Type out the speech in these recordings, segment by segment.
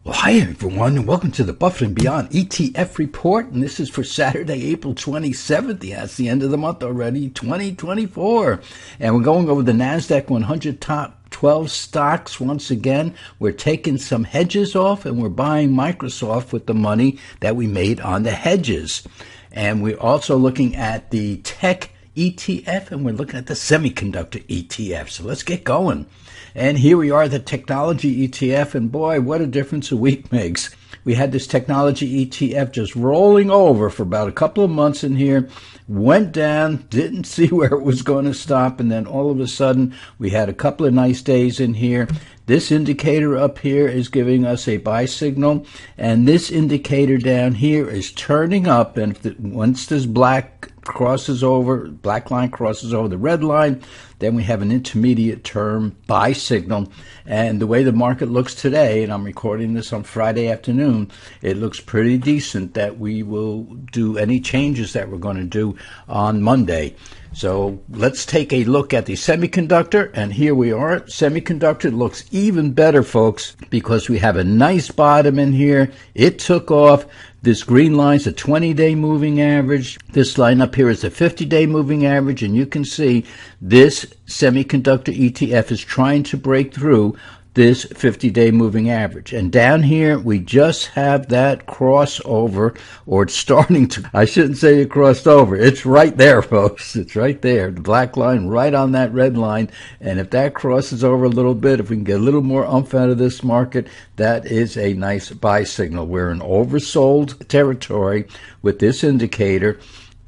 Well, hi everyone, and welcome to the Buffett and Beyond ETF report. And this is for Saturday, April 27th. Yeah, it's the end of the month already, 2024. And we're going over the NASDAQ 100 top 12 stocks once again. We're taking some hedges off, and we're buying Microsoft with the money that we made on the hedges. And we're also looking at the tech ETF, and we're looking at the semiconductor ETF. So let's get going. And here we are, the technology ETF, and boy, what a difference a week makes. We had this technology ETF just rolling over for about a couple of months in here, went down, didn't see where it was going to stop, and then all of a sudden we had a couple of nice days in here. This indicator up here is giving us a buy signal, and this indicator down here is turning up, and once this black line crosses over the red line, then we have an intermediate term buy signal. And the way the market looks today, and I'm recording this on Friday afternoon, it looks pretty decent that we will do any changes that we're going to do on Monday. So let's take a look at the semiconductor, and here we are. Semiconductor looks even better, folks, because we have a nice bottom in here. It took off. This green line is a 20-day moving average. This line up here is a 50-day moving average, and you can see this semiconductor ETF is trying to break through this 50-day moving average. And down here, we just have that crossover, or it's starting to, I shouldn't say it crossed over. It's right there, folks. It's right there. The black line right on that red line. And if that crosses over a little bit, if we can get a little more oomph out of this market, that is a nice buy signal. We're in oversold territory with this indicator,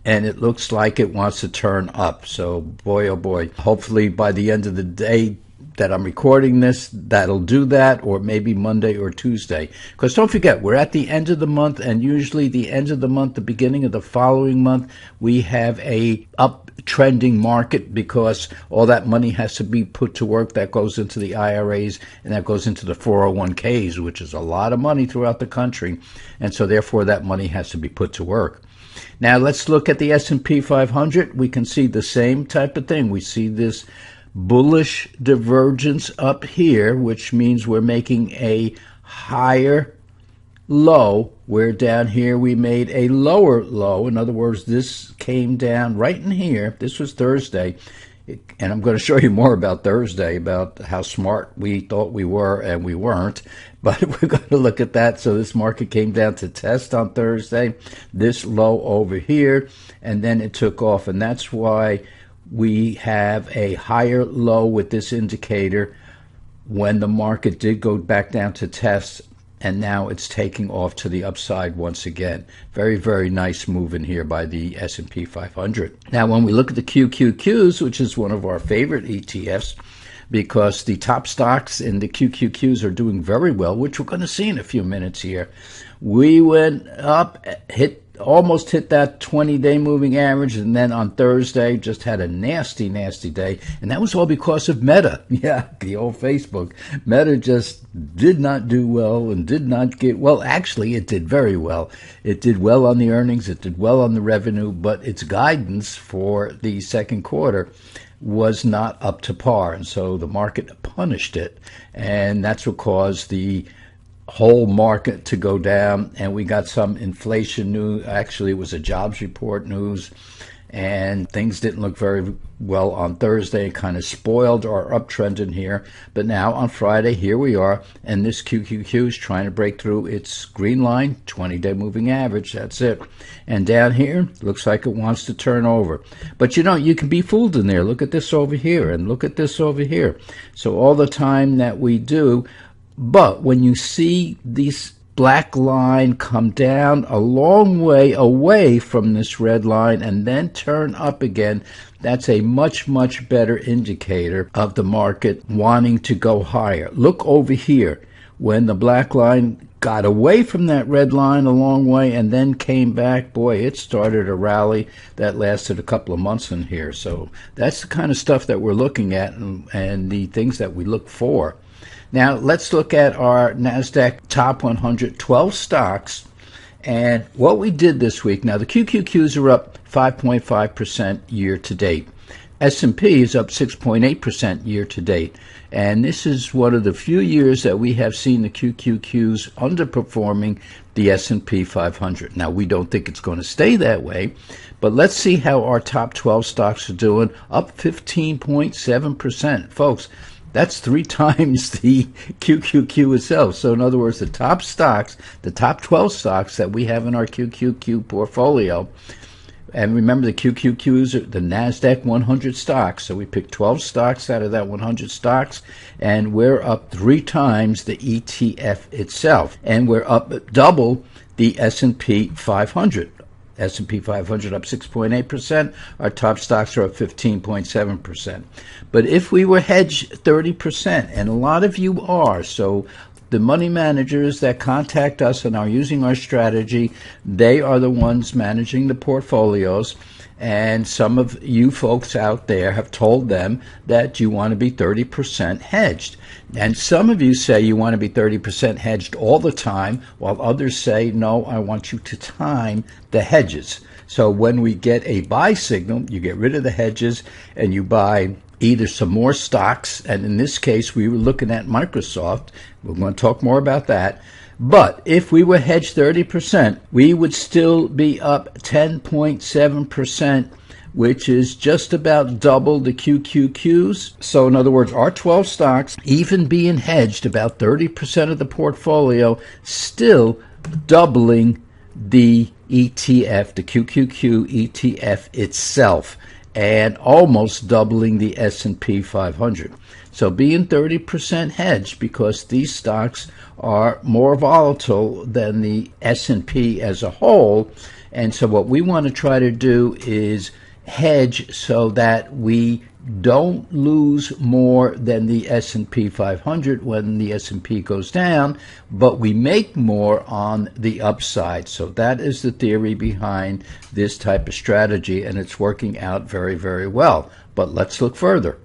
and it looks like it wants to turn up. So boy, oh boy, hopefully by the end of the day that I'm recording this, that'll do that, or maybe Monday or Tuesday. Because don't forget, we're at the end of the month, and usually the end of the month, the beginning of the following month, we have a uptrending market because all that money has to be put to work. That goes into the IRAs, and that goes into the 401ks, which is a lot of money throughout the country. And so therefore that money has to be put to work. Now let's look at the S&P 500. We can see the same type of thing. We see this bullish divergence up here, which means we're making a higher low, where down here we made a lower low. In other words, this came down right in here. This was Thursday, and I'm going to show you more about Thursday, about how smart we thought we were and we weren't, but we're going to look at that. So this market came down to test on Thursday, this low over here, and then it took off, and that's why we have a higher low with this indicator when the market did go back down to test, and now it's taking off to the upside once again. Very, very nice move in here by the S&P 500. Now, when we look at the QQQs, which is one of our favorite ETFs, because the top stocks in the QQQs are doing very well, which we're going to see in a few minutes here. We went up, almost hit that 20-day moving average, and then on Thursday just had a nasty, nasty day, and that was all because of Meta. Yeah, the old Facebook. Meta just did not do well and did not get, well, actually it did very well. It did well on the earnings, it did well on the revenue, but its guidance for the second quarter was not up to par, and so the market punished it, and that's what caused the whole market to go down. And we got some inflation news. Actually, it was a jobs report news, and things didn't look very well on Thursday. It kind of spoiled our uptrend in here. But now on Friday, here we are, and this QQQ is trying to break through its green line, 20-day moving average. That's it. And down here, looks like it wants to turn over. But you know, you can be fooled in there. Look at this over here, and look at this over here. So all the time that we do, but when you see this black line come down a long way away from this red line and then turn up again, that's a much, much better indicator of the market wanting to go higher. Look over here. When the black line got away from that red line a long way and then came back, boy, it started a rally that lasted a couple of months in here. So that's the kind of stuff that we're looking at, and the things that we look for. Now, let's look at our NASDAQ top 100 12 stocks and what we did this week. Now, the QQQs are up 5.5% year to date. S&P is up 6.8% year to date. And this is one of the few years that we have seen the QQQs underperforming the S&P 500. Now, we don't think it's going to stay that way, but let's see how our top 12 stocks are doing, up 15.7%. Folks, that's 3 times the QQQ itself. So in other words, the top stocks, the top 12 stocks that we have in our QQQ portfolio, and remember the QQQs are the NASDAQ 100 stocks. So we picked 12 stocks out of that 100 stocks, and we're up 3 times the ETF itself. And we're up double the S&P 500. S&P 500 up 6.8%. Our top stocks are up 15.7%. But if we were hedged 30%, and a lot of you are, so the money managers that contact us and are using our strategy, they are the ones managing the portfolios. And some of you folks out there have told them that you want to be 30% hedged. And some of you say you want to be 30% hedged all the time, while others say, no, I want you to time the hedges. So when we get a buy signal, you get rid of the hedges and you buy either some more stocks, and in this case, we were looking at Microsoft. We're going to talk more about that. But if we were hedged 30%, we would still be up 10.7%, which is just about double the QQQs. So in other words, our 12 stocks, even being hedged about 30% of the portfolio, still doubling the ETF, the QQQ ETF itself, and almost doubling the S&P 500. So being 30% hedged, because these stocks are more volatile than the S&P as a whole. And so what we want to try to do is hedge so that we don't lose more than the S&P 500 when the S&P goes down, but we make more on the upside. So that is the theory behind this type of strategy, and it's working out very, very well. But let's look further.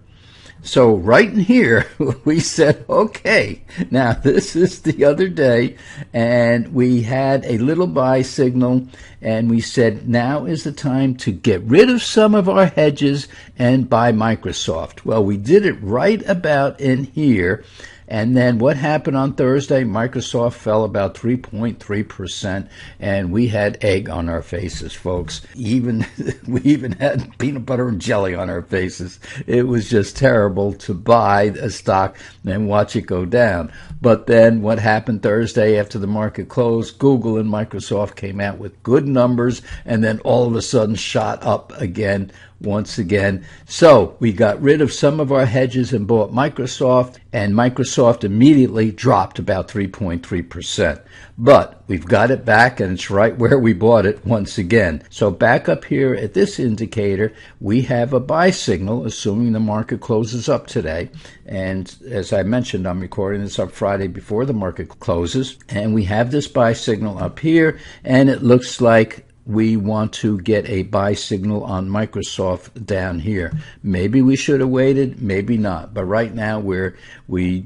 So right in here, we said, okay, now this is the other day, and we had a little buy signal, and we said, now is the time to get rid of some of our hedges and buy Microsoft. Well, we did it right about in here. And then what happened on Thursday? Microsoft fell about 3.3%, and we had egg on our faces, folks. We even had peanut butter and jelly on our faces. It was just terrible to buy a stock and watch it go down. But then what happened Thursday after the market closed? Google and Microsoft came out with good numbers, and then all of a sudden shot up again. Once again. So we got rid of some of our hedges and bought Microsoft, and Microsoft immediately dropped about 3.3%. But we've got it back, and it's right where we bought it once again. So back up here at this indicator, we have a buy signal, assuming the market closes up today. And as I mentioned, I'm recording this up Friday before the market closes. And we have this buy signal up here, and it looks like we want to get a buy signal on Microsoft down here. Maybe we should have waited, maybe not. But right now we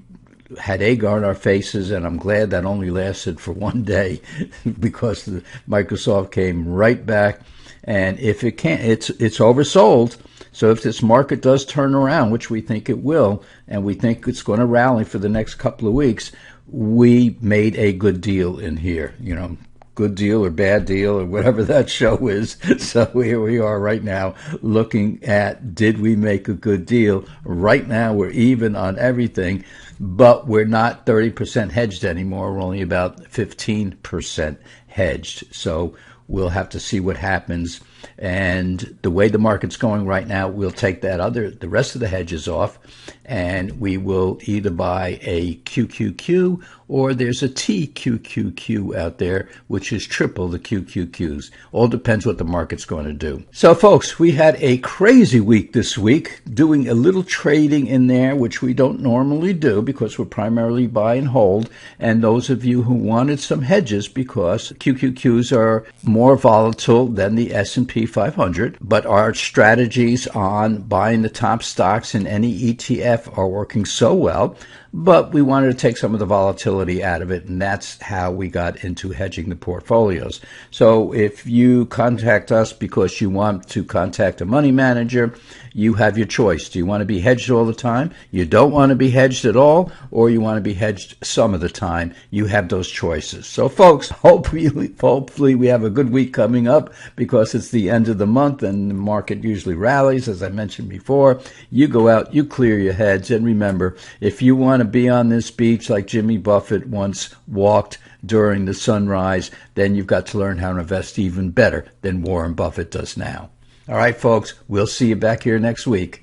had egg on our faces, and I'm glad that only lasted for one day because Microsoft came right back. And if it can't, it's oversold. So if this market does turn around, which we think it will, and we think it's going to rally for the next couple of weeks, we made a good deal in here, good deal or bad deal or whatever that show is. So here we are right now looking at, did we make a good deal? Right now we're even on everything, but we're not 30% hedged anymore. We're only about 15% hedged. So we'll have to see what happens. And the way the market's going right now, we'll take the rest of the hedges off, and we will either buy a QQQ or there's a TQQQ out there, which is triple the QQQs. All depends what the market's going to do. So, folks, we had a crazy week this week, doing a little trading in there, which we don't normally do because we're primarily buy and hold. And those of you who wanted some hedges, because QQQs are more volatile than the S&P 500, but our strategies on buying the top stocks in any ETF are working so well but we wanted to take some of the volatility out of it, and that's how we got into hedging the portfolios. So if you contact us because you want to contact a money manager, you have your choice. Do you want to be hedged all the time? You don't want to be hedged at all, or you want to be hedged some of the time? You have those choices. So folks, hopefully we have a good week coming up, because it's the end of the month and the market usually rallies, as I mentioned before. You go out, you clear your heads, and remember, if you want to be on this beach like Jimmy Buffett once walked during the sunrise, then you've got to learn how to invest even better than Warren Buffett does now. All right, folks, we'll see you back here next week.